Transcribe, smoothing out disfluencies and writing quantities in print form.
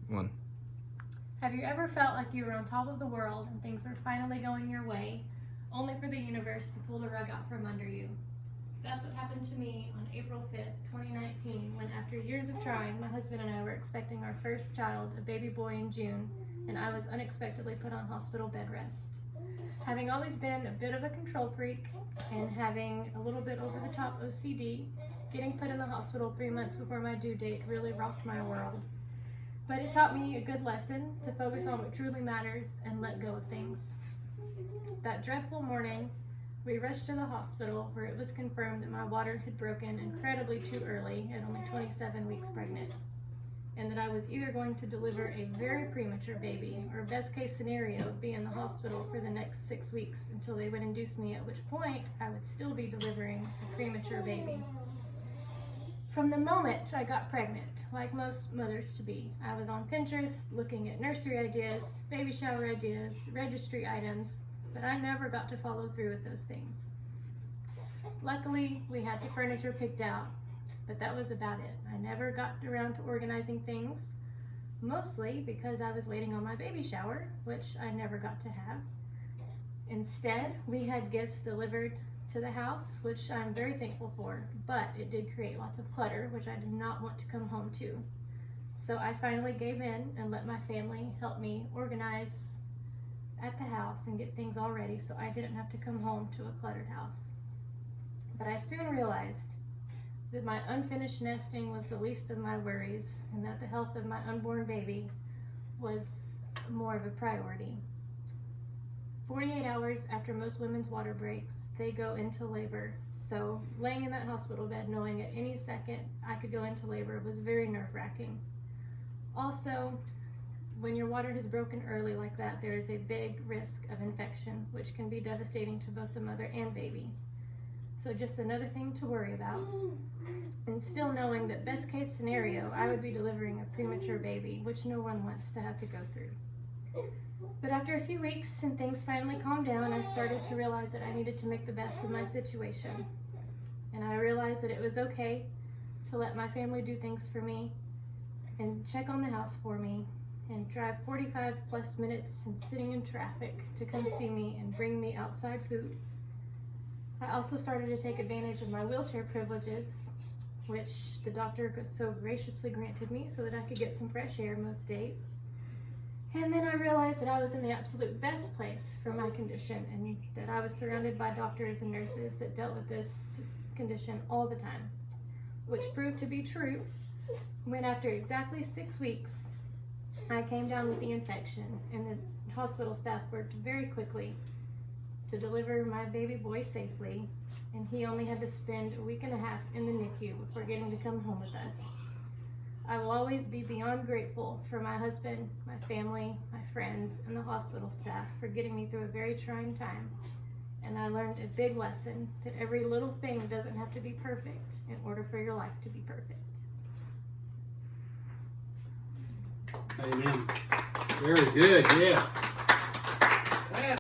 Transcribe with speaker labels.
Speaker 1: One.
Speaker 2: Have you ever felt like you were on top of the world and things were finally going your way, only for the universe to pull the rug out from under you? That's what happened to me on April 5th, 2019, when after years of trying, my husband and I were expecting our first child, a baby boy, in June, and I was unexpectedly put on hospital bed rest. Having always been a bit of a control freak and having a little bit over the top OCD, getting put in the hospital 3 months before my due date really rocked my world. But it taught me a good lesson to focus on what truly matters and let go of things. That dreadful morning, we rushed to the hospital where it was confirmed that my water had broken incredibly too early at only 27 weeks pregnant, and that I was either going to deliver a very premature baby or best case scenario be in the hospital for the next 6 weeks until they would induce me, at which point I would still be delivering a premature baby. From the moment I got pregnant, like most mothers-to-be, I was on Pinterest looking at nursery ideas, baby shower ideas, registry items, but I never got to follow through with those things. Luckily, we had the furniture picked out, but that was about it. I never got around to organizing things, mostly because I was waiting on my baby shower, which I never got to have. Instead, we had gifts delivered to the house, which I'm very thankful for, but it did create lots of clutter, which I did not want to come home to. So I finally gave in and let my family help me organize at the house and get things all ready so I didn't have to come home to a cluttered house. But I soon realized that my unfinished nesting was the least of my worries and that the health of my unborn baby was more of a priority. 48 hours after most women's water breaks, they go into labor. So laying in that hospital bed knowing at any second I could go into labor was very nerve-wracking. Also, when your water has broken early like that, there is a big risk of infection, which can be devastating to both the mother and baby. So just another thing to worry about. And still knowing that best case scenario, I would be delivering a premature baby, which no one wants to have to go through. But after a few weeks and things finally calmed down, I started to realize that I needed to make the best of my situation. And I realized that it was okay to let my family do things for me and check on the house for me and drive 45 plus minutes and sitting in traffic to come see me and bring me outside food. I also started to take advantage of my wheelchair privileges, which the doctor so graciously granted me so that I could get some fresh air most days. And then I realized that I was in the absolute best place for my condition and that I was surrounded by doctors and nurses that dealt with this condition all the time, which proved to be true when after exactly 6 weeks, I came down with the infection and the hospital staff worked very quickly to deliver my baby boy safely, and he only had to spend a week and a half in the NICU before getting to come home with us. I will always be beyond grateful for my husband, my family, my friends, and the hospital staff for getting me through a very trying time. And I learned a big lesson that every little thing doesn't have to be perfect in order for your life to be perfect.
Speaker 3: Amen. Very good, yes.